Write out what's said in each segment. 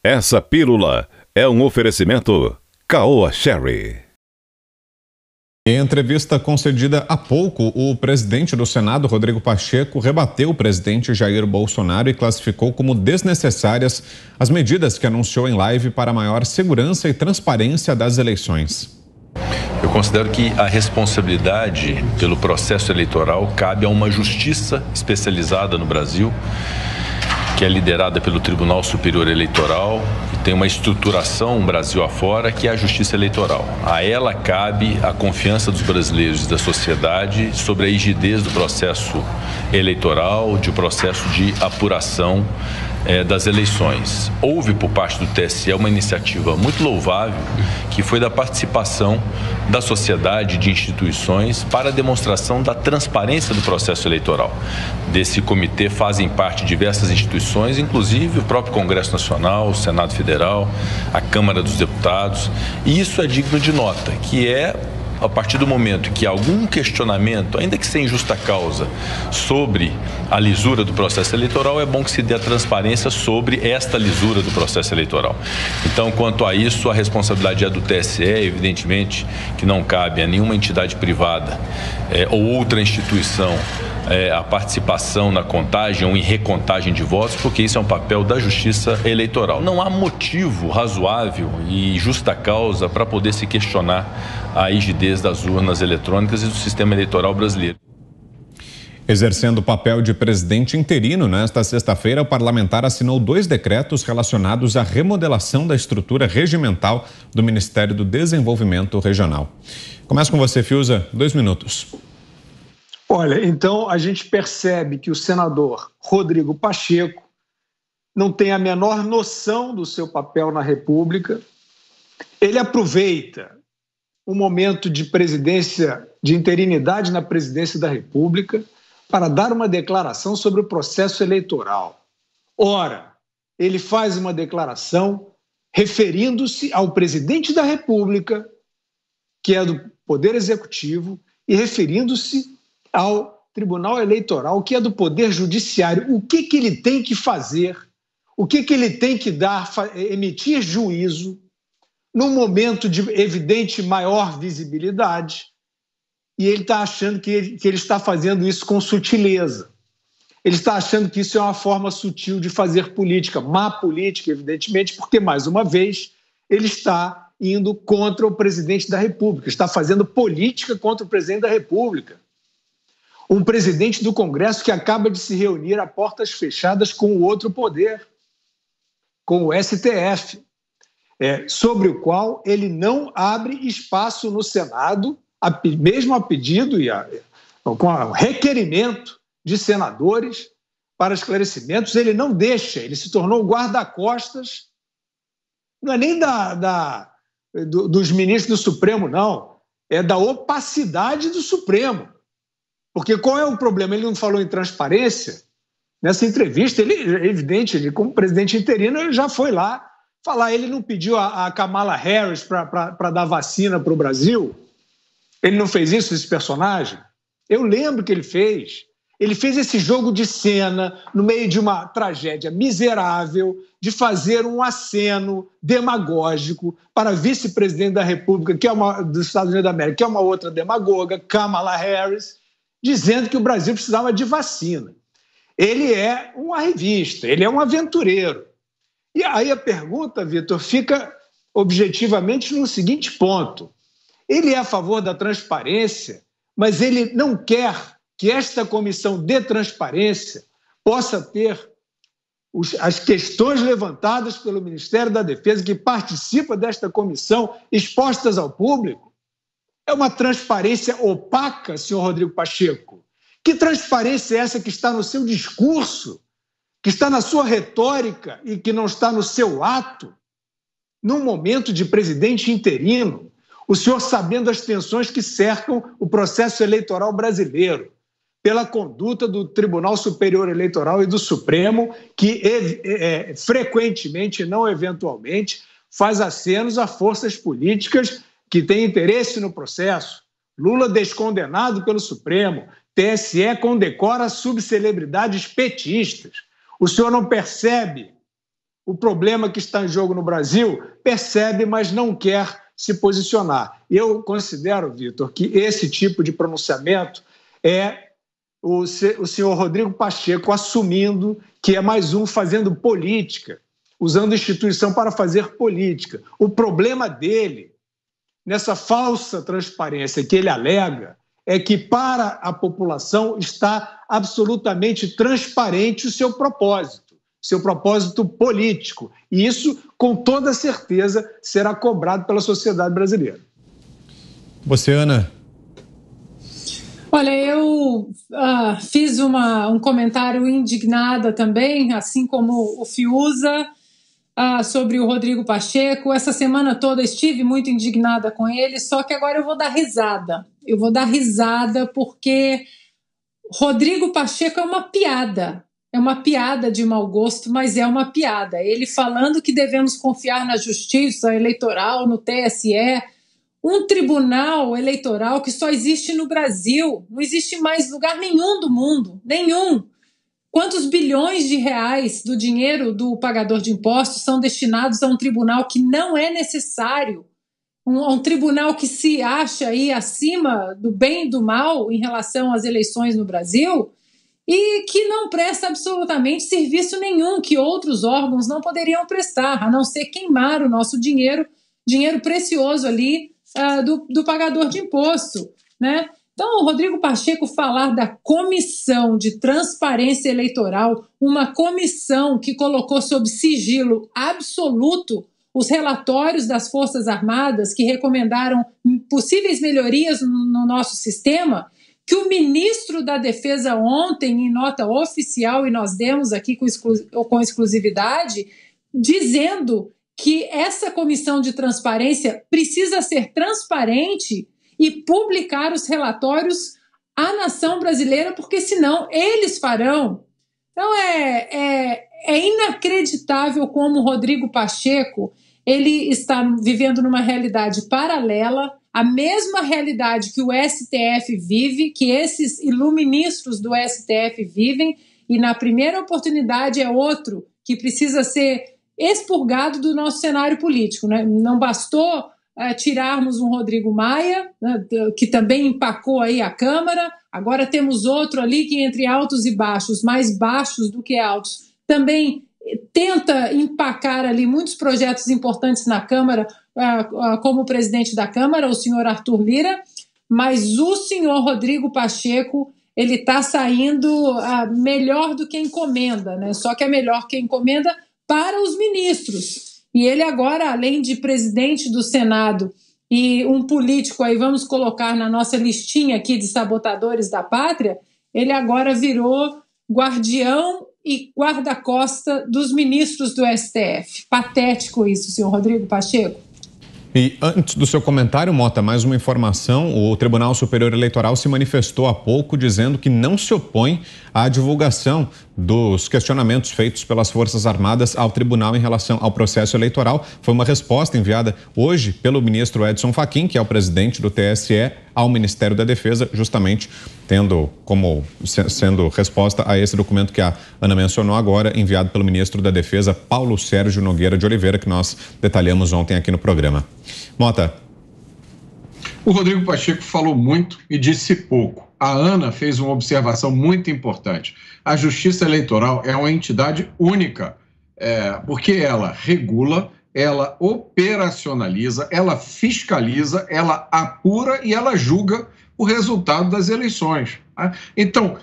Essa pílula é um oferecimento Caoa Sherry. Em entrevista concedida há pouco, o presidente do Senado, Rodrigo Pacheco, rebateu o presidente Jair Bolsonaro e classificou como desnecessárias as medidas que anunciou em live para maior segurança e transparência das eleições. Eu considero que a responsabilidade pelo processo eleitoral cabe a uma justiça especializada no Brasil, que é liderada pelo Tribunal Superior Eleitoral, que tem uma estruturação Brasil afora, que é a Justiça Eleitoral. A ela cabe a confiança dos brasileiros e da sociedade sobre a rigidez do processo eleitoral, de processo de apuração das eleições. Houve por parte do TSE uma iniciativa muito louvável, que foi da participação da sociedade, de instituições, para a demonstração da transparência do processo eleitoral. Desse comitê fazem parte diversas instituições, inclusive o próprio Congresso Nacional, o Senado Federal, a Câmara dos Deputados, e isso é digno de nota, que é a partir do momento que algum questionamento, ainda que sem justa causa, sobre a lisura do processo eleitoral, é bom que se dê a transparência sobre esta lisura do processo eleitoral. Então, quanto a isso, a responsabilidade é do TSE, evidentemente que não cabe a nenhuma entidade privada ou outra instituição a participação na contagem ou em recontagem de votos, porque isso é um papel da Justiça Eleitoral. Não há motivo razoável e justa causa para poder se questionar a rigidez das urnas eletrônicas e do sistema eleitoral brasileiro. Exercendo o papel de presidente interino, nesta sexta-feira, o parlamentar assinou 2 decretos relacionados à remodelação da estrutura regimental do Ministério do Desenvolvimento Regional. Começa com você, Fiuza, 2 minutos. Olha, então a gente percebe que o senador Rodrigo Pacheco não tem a menor noção do seu papel na República. Ele aproveita o momento de presidência, de interinidade na presidência da República, para dar uma declaração sobre o processo eleitoral. Ora, ele faz uma declaração referindo-se ao presidente da República, que é do Poder Executivo, e referindo-se ao Tribunal Eleitoral, que é do Poder Judiciário. O que ele tem que fazer? O que ele tem que dar, emitir juízo num momento de evidente maior visibilidade? E ele está achando que ele está fazendo isso com sutileza. Ele está achando que isso é uma forma sutil de fazer política, má política, evidentemente, porque, mais uma vez, ele está indo contra o presidente da República, está fazendo política contra o presidente da República. Um presidente do Congresso que acaba de se reunir a portas fechadas com o outro poder, com o STF, sobre o qual ele não abre espaço no Senado, mesmo a pedido e com o requerimento de senadores para esclarecimentos, ele não deixa, ele se tornou guarda-costas, não é nem dos ministros do Supremo, não, é da opacidade do Supremo. Porque qual é o problema? Ele não falou em transparência. Nessa entrevista, ele, é evidente, ele como presidente interino, ele já foi lá falar. Ele não pediu a Kamala Harris para dar vacina para o Brasil? Ele não fez isso, esse personagem? Eu lembro que ele fez. Ele fez esse jogo de cena no meio de uma tragédia miserável, de fazer um aceno demagógico para a vice-presidente da República, dos Estados Unidos da América, que é uma outra demagoga, Kamala Harris, dizendo que o Brasil precisava de vacina. Ele é um arrivista, ele é um aventureiro. E aí a pergunta, Vitor, fica objetivamente no seguinte ponto. Ele é a favor da transparência, mas ele não quer que esta comissão de transparência possa ter as questões levantadas pelo Ministério da Defesa, que participa desta comissão, expostas ao público. É uma transparência opaca, senhor Rodrigo Pacheco. Que transparência é essa que está no seu discurso, que está na sua retórica e que não está no seu ato? Num momento de presidente interino, o senhor sabendo as tensões que cercam o processo eleitoral brasileiro, pela conduta do Tribunal Superior Eleitoral e do Supremo, que frequentemente, não eventualmente, faz acenos a forças políticas que têm interesse no processo. Lula descondenado pelo Supremo, TSE condecora subcelebridades petistas. O senhor não percebe o problema que está em jogo no Brasil, percebe, mas não quer se posicionar. Eu considero, Vitor, que esse tipo de pronunciamento é o senhor Rodrigo Pacheco assumindo que é mais um fazendo política, usando a instituição para fazer política. O problema dele, nessa falsa transparência que ele alega, é que para a população está absolutamente transparente o seu propósito político. E isso, com toda certeza, será cobrado pela sociedade brasileira. Você, Ana? Olha, eu fiz um comentário indignada também, assim como o Fiuza, sobre o Rodrigo Pacheco. Essa semana toda estive muito indignada com ele, só que agora eu vou dar risada. Eu vou dar risada porque Rodrigo Pacheco é uma piada. É uma piada de mau gosto, mas é uma piada. Ele falando que devemos confiar na justiça eleitoral, no TSE, um tribunal eleitoral que só existe no Brasil, não existe mais lugar nenhum do mundo, nenhum. Quantos bilhões de reais do dinheiro do pagador de impostos são destinados a um tribunal que não é necessário, um tribunal que se acha aí acima do bem e do mal em relação às eleições no Brasil e que não presta absolutamente serviço nenhum, que outros órgãos não poderiam prestar, a não ser queimar o nosso dinheiro precioso ali do pagador de imposto, né? Então, o Rodrigo Pacheco falar da Comissão de Transparência Eleitoral, uma comissão que colocou sob sigilo absoluto os relatórios das Forças Armadas que recomendaram possíveis melhorias no nosso sistema, que o ministro da Defesa ontem, em nota oficial, e nós demos aqui com exclusividade, dizendo que essa comissão de transparência precisa ser transparente e publicar os relatórios à nação brasileira, porque senão eles farão. Então é inacreditável como o Rodrigo Pacheco ele está vivendo numa realidade paralela, a mesma realidade que o STF vive, que esses iluministros do STF vivem, e na primeira oportunidade é outro que precisa ser expurgado do nosso cenário político, né? Não bastou tirarmos um Rodrigo Maia, né, que também empacou aí a Câmara, agora temos outro ali que entre altos e baixos, mais baixos do que altos, também tenta empacar ali muitos projetos importantes na Câmara, como o presidente da Câmara, o senhor Arthur Lira, mas o senhor Rodrigo Pacheco, ele está saindo melhor do que encomenda, né? Só que é melhor que encomenda para os ministros. E ele agora, além de presidente do Senado e um político, aí vamos colocar na nossa listinha aqui de sabotadores da pátria, ele agora virou guardião e guarda-costa dos ministros do STF. Patético isso, senhor Rodrigo Pacheco. E antes do seu comentário, Mota, mais uma informação. O Tribunal Superior Eleitoral se manifestou há pouco dizendo que não se opõe à divulgação dos questionamentos feitos pelas Forças Armadas ao tribunal em relação ao processo eleitoral. Foi uma resposta enviada hoje pelo ministro Edson Fachin, que é o presidente do TSE, ao Ministério da Defesa, justamente sendo resposta a esse documento que a Ana mencionou agora, enviado pelo ministro da Defesa, Paulo Sérgio Nogueira de Oliveira, que nós detalhamos ontem aqui no programa. Mota. O Rodrigo Pacheco falou muito e disse pouco. A Ana fez uma observação muito importante. A Justiça Eleitoral é uma entidade única, porque ela regula, ela operacionaliza, ela fiscaliza, ela apura e ela julga o resultado das eleições. Então,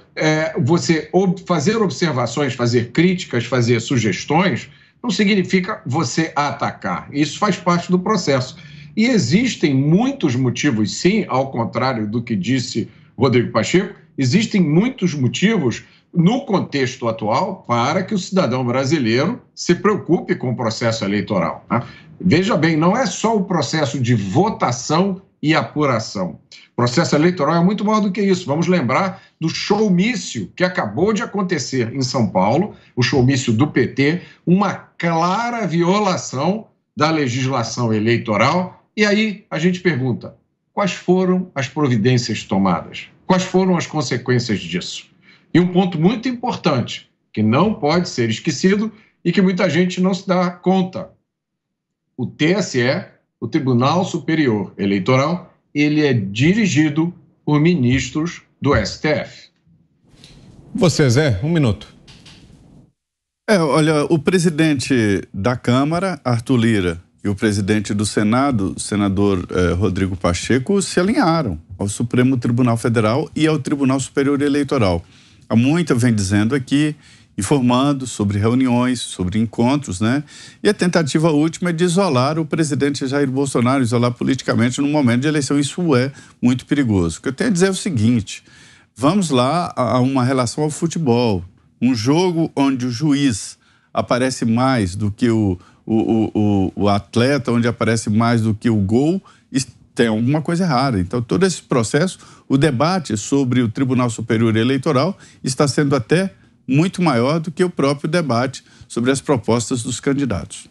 você fazer observações, fazer críticas, fazer sugestões, não significa você atacar. Isso faz parte do processo. E existem muitos motivos, sim, ao contrário do que disse Rodrigo Pacheco, existem muitos motivos no contexto atual para que o cidadão brasileiro se preocupe com o processo eleitoral. Veja bem, não é só o processo de votação e apuração. O processo eleitoral é muito maior do que isso. Vamos lembrar do showmício que acabou de acontecer em São Paulo, o showmício do PT, uma clara violação da legislação eleitoral. E aí a gente pergunta, quais foram as providências tomadas? Quais foram as consequências disso? E um ponto muito importante, que não pode ser esquecido, e que muita gente não se dá conta. O TSE, o Tribunal Superior Eleitoral, ele é dirigido por ministros do STF. Você, Zé, 1 minuto. Olha, o presidente da Câmara, Arthur Lira, e o presidente do Senado, senador Rodrigo Pacheco, se alinharam ao Supremo Tribunal Federal e ao Tribunal Superior Eleitoral. Há muito vem dizendo aqui, informando sobre reuniões, sobre encontros, né? E a tentativa última é de isolar o presidente Jair Bolsonaro, isolar politicamente no momento de eleição. Isso é muito perigoso. O que eu tenho a dizer é o seguinte: vamos lá a uma relação ao futebol. Um jogo onde o juiz aparece mais do que o atleta, onde aparece mais do que o gol, tem alguma coisa errada. Então, todo esse processo, o debate sobre o Tribunal Superior Eleitoral está sendo até muito maior do que o próprio debate sobre as propostas dos candidatos.